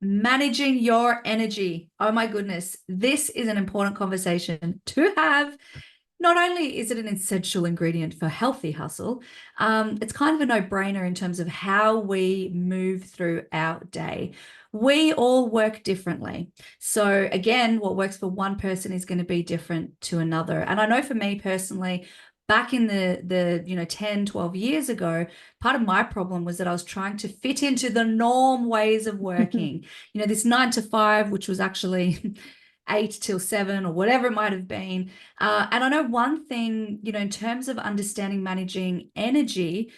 Managing your energy. Oh my goodness. This is an important conversation to have. Not only is it an essential ingredient for healthy hustle, it's kind of a no-brainer in terms of how we move through our day. We all work differently. So again, what works for one person is going to be different to another. And I know for me personally, back in the 10, 12 years ago, part of my problem was that I was trying to fit into the norm ways of working. This 9 to 5, which was actually 8 till 7 or whatever it might have been. And I know one thing, in terms of understanding managing energy,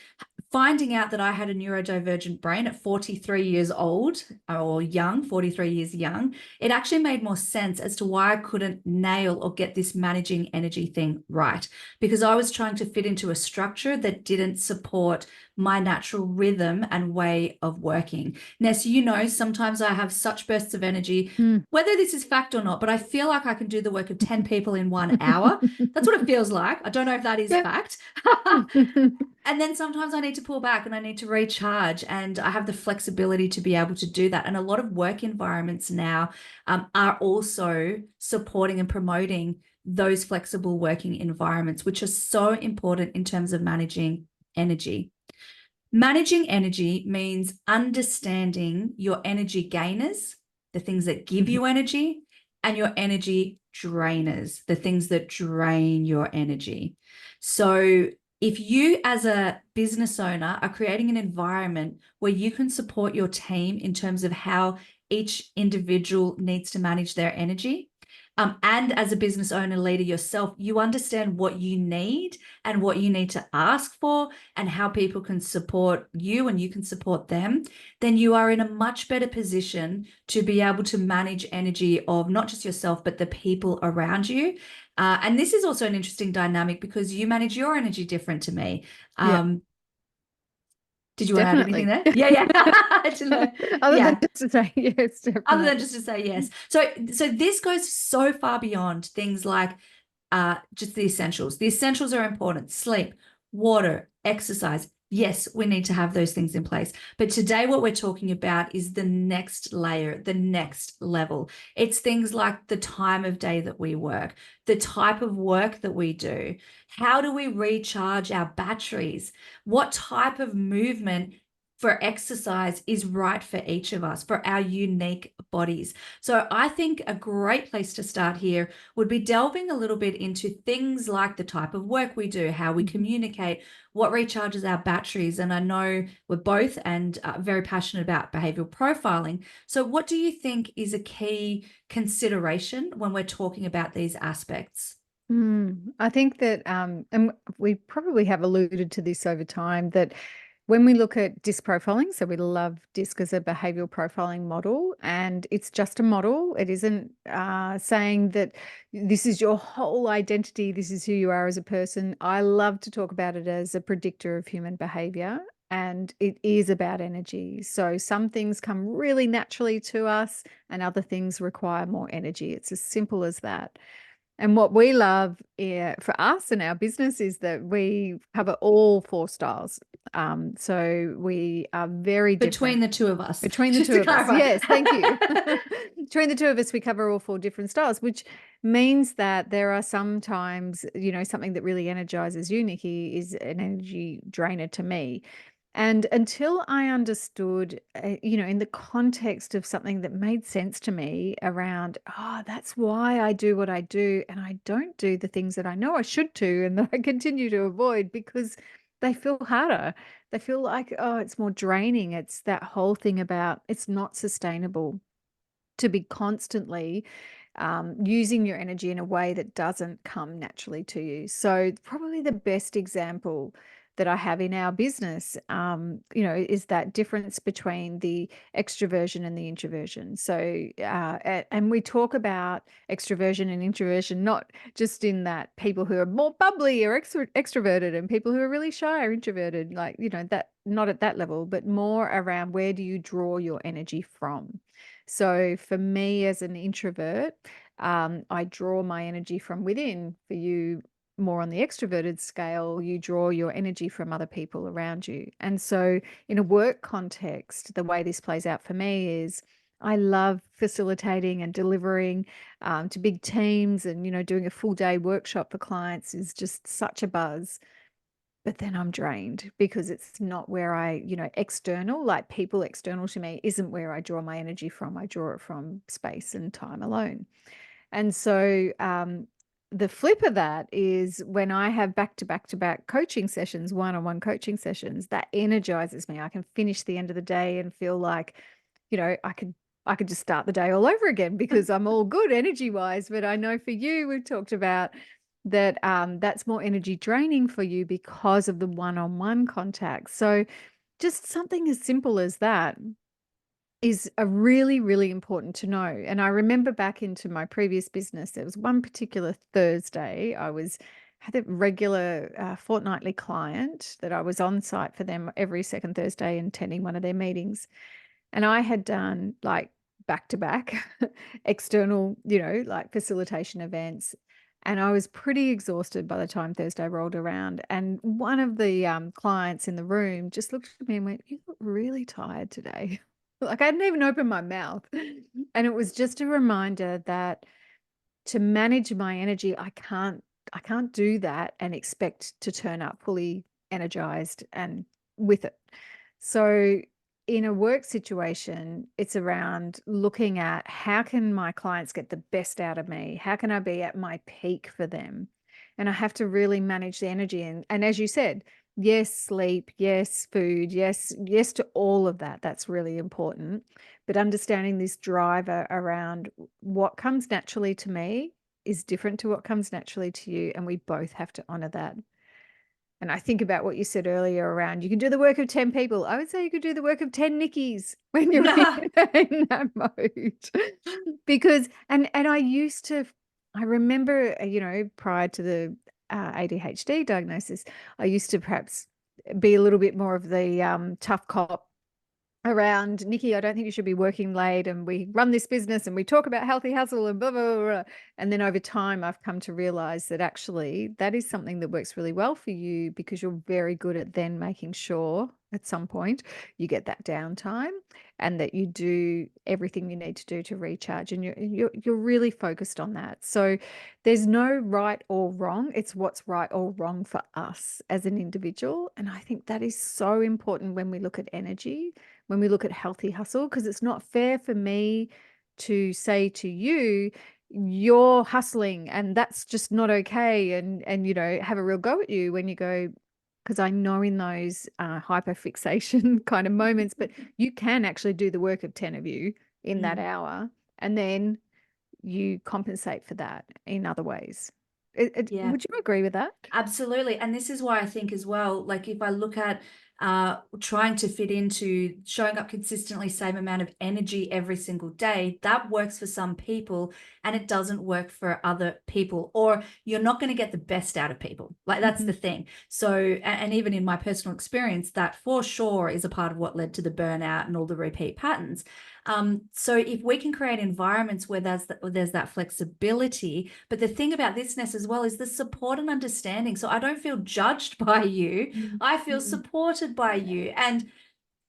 finding out that I had a neurodivergent brain at 43 years old or young, 43 years young, it actually made more sense as to why I couldn't nail or get this managing energy thing right. Because I was trying to fit into a structure that didn't support my natural rhythm and way of working. Ness, sometimes I have such bursts of energy, Mm. whether this is fact or not, but I feel like I can do the work of 10 people in 1 hour. That's what it feels like. I don't know if that is Yep. fact. And then sometimes I need to pull back and I need to recharge, and I have the flexibility to be able to do that. And a lot of work environments now are also supporting and promoting those flexible working environments, which are so important in terms of managing energy. Managing energy means understanding your energy gainers, the things that give you energy, and your energy drainers, the things that drain your energy. So, if you, as a business owner, are creating an environment where you can support your team in terms of how each individual needs to manage their energy, and as a business owner, leader yourself, you understand what you need and what you need to ask for and how people can support you and you can support them, then you are in a much better position to be able to manage energy of not just yourself, but the people around you. And this is also an interesting dynamic because you manage your energy different to me. Yeah, Um, did you want to add anything definitely. there? Yeah, yeah. I didn't know. Other than Yeah. just to say yes, Other than definitely. just to say yes. So this goes so far beyond things like just the essentials. The essentials are important: sleep, water, exercise. Yes, we need to have those things in place. But today, what we're talking about is the next layer, the next level. It's things like the time of day that we work, the type of work that we do. How do we recharge our batteries? What type of movement for exercise is right for each of us, for our unique bodies? So I think a great place to start here would be delving a little bit into things like the type of work we do, how we communicate, what recharges our batteries. And I know we're both and very passionate about behavioral profiling. So what do you think is a key consideration when we're talking about these aspects? I think that, and we probably have alluded to this over time, that when we look at DISC profiling, so we love DISC as a behavioral profiling model, and it's just a model. It isn't saying that this is your whole identity, this is who you are as a person. I love to talk about it as a predictor of human behavior, and it is about energy. So some things come really naturally to us, and other things require more energy. It's as simple as that. And what we love for us and our business is that we cover all four styles. So we are very Between different the two of us, between the just two to of us. clarify. Yes, thank you. Between the two of us, we cover all four different styles, which means that there are sometimes, something that really energizes you, Nikki, is an energy drainer to me. And until I understood, in the context of something that made sense to me around, that's why I do what I do. And I don't do the things that I know I should do and that I continue to avoid because they feel harder. They feel like, it's more draining. It's that whole thing about it's not sustainable to be constantly using your energy in a way that doesn't come naturally to you. So probably the best example that I have in our business, is that difference between the extroversion and the introversion. So, and we talk about extroversion and introversion, not just in that people who are more bubbly are extroverted and people who are really shy are introverted, like, that not at that level, but more around where do you draw your energy from? So for me as an introvert, I draw my energy from within. For you, more on the extroverted scale, you draw your energy from other people around you. And so in a work context, the way this plays out for me is I love facilitating and delivering to big teams, and, doing a full day workshop for clients is just such a buzz. But then I'm drained because it's not where external, like people external to me, isn't where I draw my energy from. I draw it from space and time alone. And so the flip of that is when I have back to back to back coaching sessions, one-on-one coaching sessions, that energizes me. I can finish the end of the day and feel like, I could just start the day all over again because I'm all good energy wise. But I know for you, we've talked about that that's more energy draining for you because of the one-on-one contact. So just something as simple as that is a really, really important to know. And I remember back into my previous business, there was one particular Thursday, had a regular fortnightly client that I was on site for them every second Thursday and attending one of their meetings. And I had done like back to back external, like facilitation events. And I was pretty exhausted by the time Thursday rolled around. And one of the clients in the room just looked at me and went, "You look really tired today." Like I hadn't even opened my mouth. And it was just a reminder that to manage my energy, I can't do that and expect to turn up fully energized and with it. So in a work situation, it's around looking at how can my clients get the best out of me? How can I be at my peak for them? And I have to really manage the energy. And as you said, yes, sleep, yes, food, yes to all of that. That's really important. But understanding this driver around what comes naturally to me is different to what comes naturally to you. And we both have to honor that. And I think about what you said earlier around you can do the work of 10 people. I would say you could do the work of 10 Nickies when you're in that mode. Because, and I remember, prior to the ADHD diagnosis, I used to perhaps be a little bit more of the tough cop around, "Nikki, I don't think you should be working late, and we run this business and we talk about healthy hustle and blah, blah, blah, blah." And then over time, I've come to realize that actually that is something that works really well for you because you're very good at then making sure at some point you get that downtime and that you do everything you need to do to recharge, and you're really focused on that. So there's no right or wrong. It's what's right or wrong for us as an individual. And I think that is so important when we look at energy, when we look at healthy hustle, because it's not fair for me to say to you, "You're hustling and that's just not okay," and have a real go at you when you go, because I know in those hyperfixation kind of moments, but you can actually do the work of 10 of you in that hour, and then you compensate for that in other ways. Yeah. Would you agree with that? Absolutely. And this is why I think as well, like if I look at trying to fit into showing up consistently, same amount of energy every single day, that works for some people and it doesn't work for other people, or you're not going to get the best out of people. Like that's the thing. So, and even in my personal experience, that for sure is a part of what led to the burnout and all the repeat patterns. So if we can create environments where there's that flexibility, but the thing about this, Ness, as well, is the support and understanding. So I don't feel judged by you. I feel supported by you. And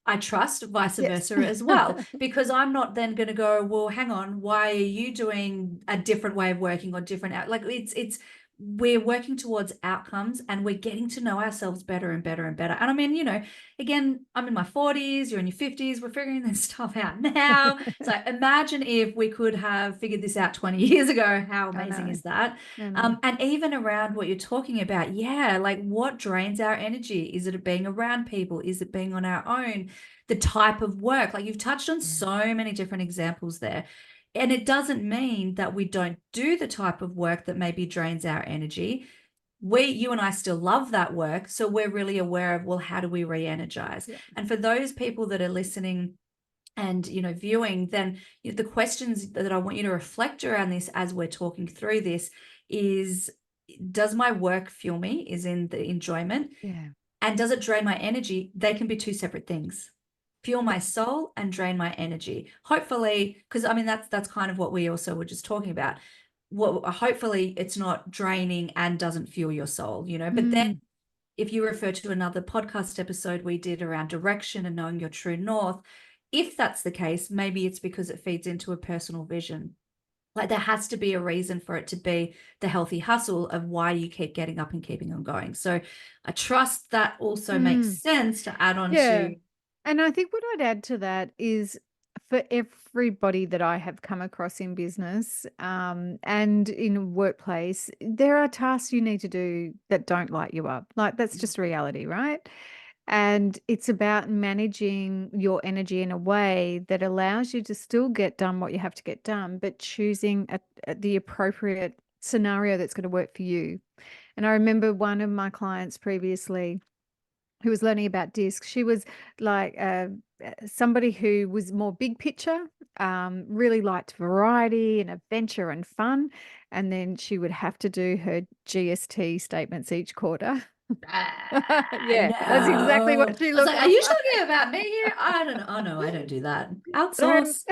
I trust vice Yes. versa as well, because I'm not then going to go, well, hang on, why are you doing a different way of working or different out? Like it's we're working towards outcomes and we're getting to know ourselves better and better and better. And I mean, again, I'm in my 40s, you're in your 50s, we're figuring this stuff out now. So imagine if we could have figured this out 20 years ago. How I amazing know. is that? I know. And even around what you're talking about, yeah, like what drains our energy? Is it being around people? Is it being on our own? The type of work, like you've touched on so many different examples there. And it doesn't mean that we don't do the type of work that maybe drains our energy. You and I still love that work. So we're really aware of, well, how do we re-energize? Yeah. And for those people that are listening and viewing, then the questions that I want you to reflect around this as we're talking through this is, does my work fuel me? Is in the enjoyment? Yeah. And does it drain my energy? They can be two separate things. Fuel Yeah. my soul and drain my energy. Hopefully, because I mean that's kind of what we also were just talking about. Hopefully it's not draining and doesn't fuel your soul, But then Mm. if you refer to another podcast episode we did around direction and knowing your true north, if that's the case, maybe it's because it feeds into a personal vision. Like there has to be a reason for it to be the healthy hustle of why you keep getting up and keeping on going. So I trust that also makes Mm. sense to add on Yeah. to. And I think what I'd add to that is for everybody that I have come across in business, and in a workplace, there are tasks you need to do that don't light you up. Like that's just reality, right? And it's about managing your energy in a way that allows you to still get done what you have to get done, but choosing the appropriate scenario that's going to work for you. And I remember one of my clients previously who was learning about disc. She was like somebody who was more big picture, really liked variety and adventure and fun. And then she would have to do her GST statements each quarter. Yeah, that's exactly No. what she I was looked like, are you like. talking about me here? I don't know. Oh, no, I don't do that. But Outsource.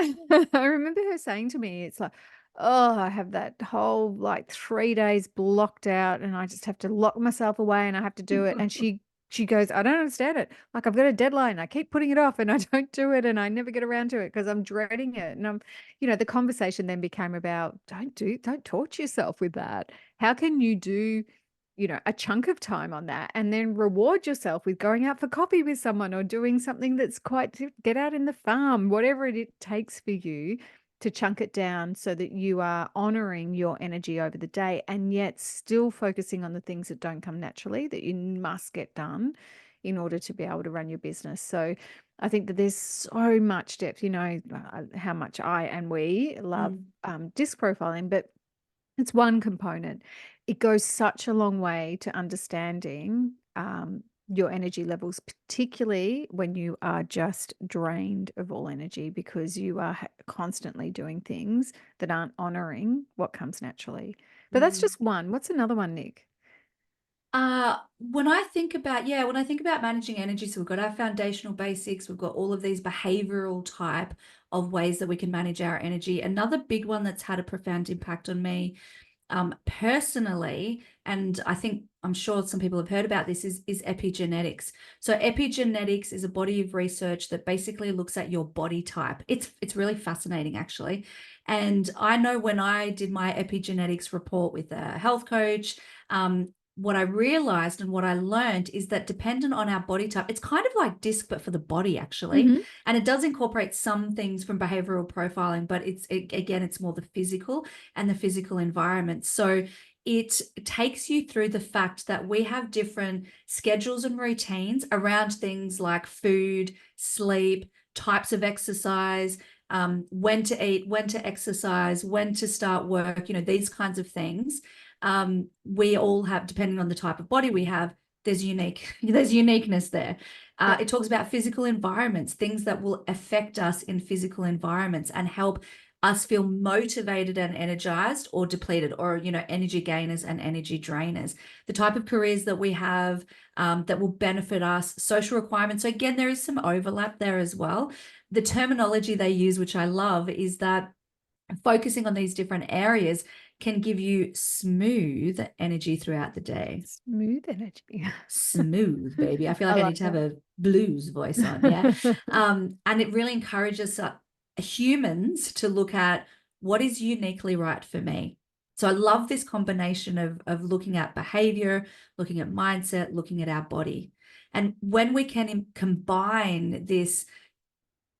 I remember her saying to me, it's like, oh, I have that whole like 3 days blocked out and I just have to lock myself away and I have to do it. And she goes, I don't understand it. Like I've got a deadline. I keep putting it off and I don't do it and I never get around to it because I'm dreading it. And the conversation then became about don't torture yourself with that. How can you do a chunk of time on that and then reward yourself with going out for coffee with someone or doing something that's get out in the farm, whatever it takes for you to chunk it down so that you are honoring your energy over the day and yet still focusing on the things that don't come naturally that you must get done in order to be able to run your business. So I think that there's so much depth, how much I and we love Mm. disc profiling, but it's one component. It goes such a long way to understanding your energy levels, particularly when you are just drained of all energy because you are constantly doing things that aren't honoring what comes naturally. But that's Mm. just one. What's another one, Nick? When I think about, yeah, when I think about managing energy, so we've got our foundational basics, we've got all of these behavioral type of ways that we can manage our energy. Another big one that's had a profound impact on me personally, and I'm sure some people have heard about this, is epigenetics. So epigenetics is a body of research that basically looks at your body type. It's really fascinating actually. And I know when I did my epigenetics report with a health coach, what I realized and what I learned is that dependent on our body type, it's kind of like DISC, but for the body actually. Mm-hmm. And it does incorporate some things from behavioral profiling, but again, it's more the physical and the physical environment. So it takes you through the fact that we have different schedules and routines around things like food, sleep, types of exercise, when to eat, when to exercise, when to start work, these kinds of things. We all have, depending on the type of body we have, there's uniqueness there. Yeah. It talks about physical environments, things that will affect us in physical environments and help us feel motivated and energized or depleted, or energy gainers and energy drainers. The type of careers that we have that will benefit us, social requirements. So again, there is some overlap there as well. The terminology they use, which I love, is that focusing on these different areas can give you smooth energy throughout the day. Smooth energy. Smooth, baby. I feel I like I like need to have that. a blues voice on. Yeah. And it really encourages humans to look at what is uniquely right for me. So I love this combination of looking at behavior, looking at mindset, looking at our body. And when we can combine this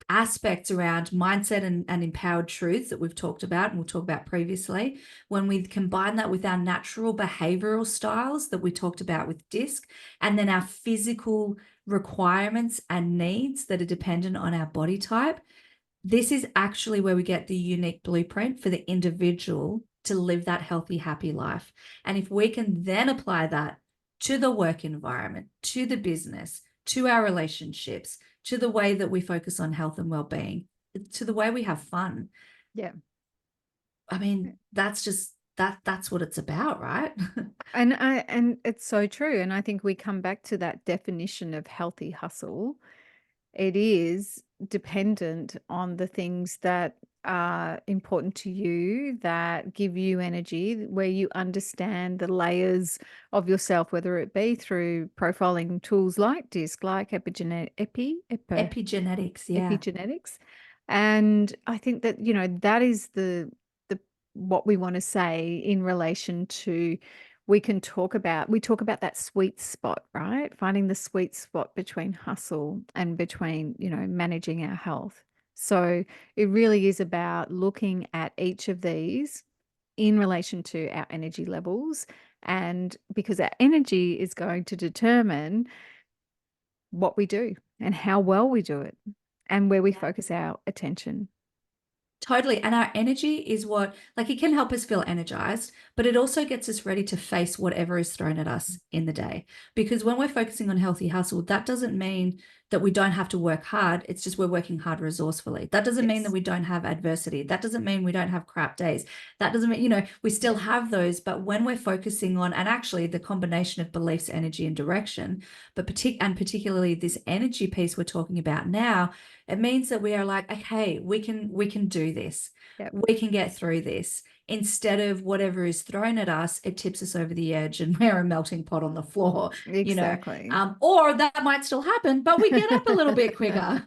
aspects around mindset and empowered truths that we've talked about and we'll talk about previously, when we combine that with our natural behavioral styles that we talked about with DISC, and then our physical requirements and needs that are dependent on our body type, this is actually where we get the unique blueprint for the individual to live that healthy, happy life. And if we can then apply that to the work environment, to the business, to our relationships, to the way that we focus on health and well-being, to the way we have fun. Yeah. I mean, that's what it's about, right? And it's so true. And I think we come back to that definition of healthy hustle. It is dependent on the things that are important to you, that give you energy, where you understand the layers of yourself, whether it be through profiling tools like DISC, like Epigenetics, yeah. epigenetics. And I think that, that is the what we want to say in relation to, we talk about that sweet spot, right? Finding the sweet spot between hustle and between, managing our health. So it really is about looking at each of these in relation to our energy levels. And because our energy is going to determine what we do and how well we do it and where we focus our attention. Totally. And our energy is what, like, it can help us feel energized, but it also gets us ready to face whatever is thrown at us in the day. Because when we're focusing on healthy hustle, that doesn't mean that we don't have to work hard. It's just we're working hard resourcefully. That doesn't mean that Yes. we don't have adversity. That doesn't mean we don't have crap days. That doesn't mean, we still have those. But when we're focusing on, and actually the combination of beliefs, energy, and direction, but particularly this energy piece we're talking about now, it means that we are like, okay, we can do this. Yep. We can get through this. Instead of whatever is thrown at us, it tips us over the edge and we're a melting pot on the floor. Exactly. Or that might still happen, but we get up a little bit quicker.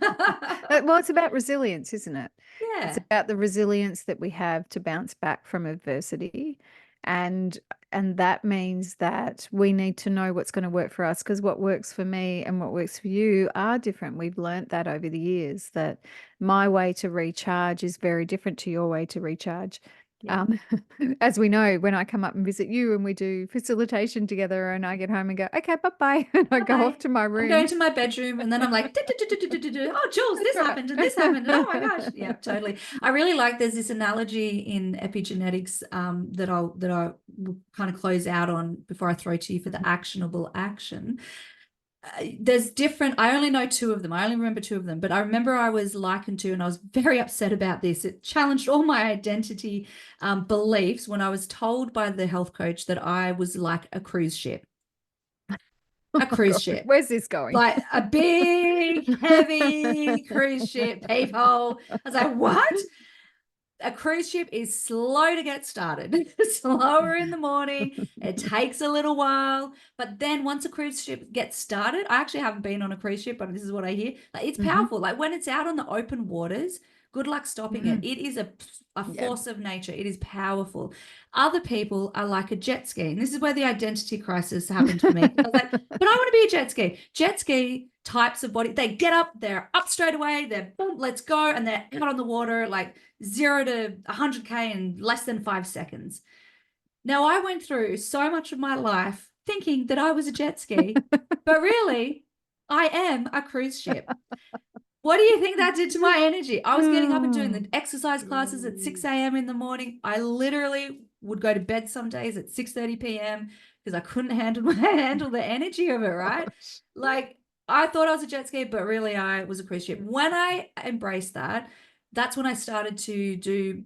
Well, it's about resilience, isn't it? It's Yeah. about the resilience that we have to bounce back from adversity. And that means that we need to know what's going to work for us, because what works for me and what works for you are different. We've learnt that over the years, that my way to recharge is very different to your way to recharge. Yeah. As we know, when I come up and visit you and we do facilitation together and I get home and go, okay, bye-bye, and I go off Bye. to my I'm going room. to my bedroom and then I'm like, oh, Jules, That's this right. happened and this happened. And oh my gosh. Yeah, totally. I really like, there's this analogy in epigenetics that I will kind of close out on before I throw to you for the actionable action. There's different, I only know two of them. I only remember two of them, but I remember I was likened to, and I was very upset about this. It challenged all my identity beliefs when I was told by the health coach that I was like a cruise ship. A Oh cruise God, ship. where's this going? Like a big, heavy cruise ship, people. I was like, what? A cruise ship is slow to get started, slower in the morning. It takes a little while. But then once a cruise ship gets started, I actually haven't been on a cruise ship, but this is what I hear. Like, it's powerful. Like when it's out on the open waters, good luck stopping it. It is a Yeah. force of nature. It is powerful. Other people are like a jet ski. And this is where the identity crisis happened for me. I was like, but I want to be a jet ski. Jet ski types of body, they get up, they're up straight away, they're boom, let's go, and they're out on the water like 0 to 100K in less than 5 seconds. Now, I went through so much of my life thinking that I was a jet ski, but really, I am a cruise ship. What do you think that did to my energy? I was getting up and doing the exercise classes at 6 a.m. in the morning. I literally would go to bed some days at 6:30 p.m. because I couldn't handle the energy of it, right? Like, I thought I was a jet ski, but really I was a cruise ship. When I embraced that, that's when I started to do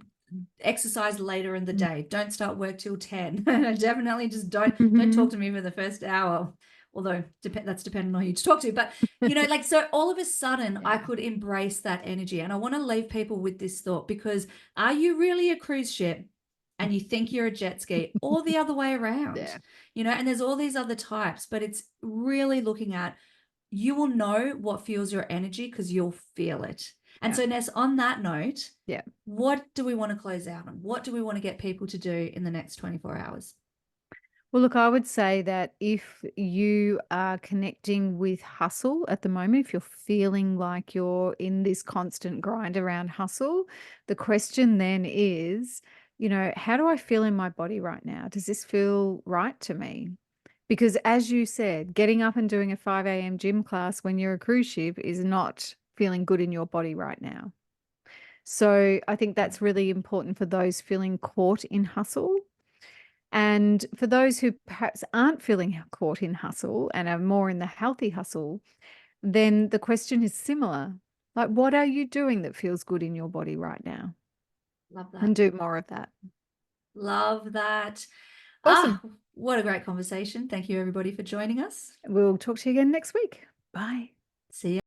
exercise later in the day. Don't start work till 10. Definitely just don't talk to me for the first hour. Although that's dependent on who you talk to. But, like, so all of a sudden I could embrace that energy. And I want to leave people with this thought, because are you really a cruise ship and you think you're a jet ski, or the other way around? Yeah. And there's all these other types, but it's really looking at, you will know what fuels your energy because you'll feel it. And so, Ness, on that note, Yeah. what do we want to close out on? What do we want to get people to do in the next 24 hours? Well, look, I would say that if you are connecting with hustle at the moment, if you're feeling like you're in this constant grind around hustle, the question then is, how do I feel in my body right now? Does this feel right to me? Because as you said, getting up and doing a 5 a.m. gym class when you're a cruise ship is not feeling good in your body right now. So I think that's really important for those feeling caught in hustle. And for those who perhaps aren't feeling caught in hustle and are more in the healthy hustle, then the question is similar. Like, what are you doing that feels good in your body right now? Love that. And do more of that. Love that. Awesome. What a great conversation. Thank you, everybody, for joining us. We'll talk to you again next week. Bye. See you.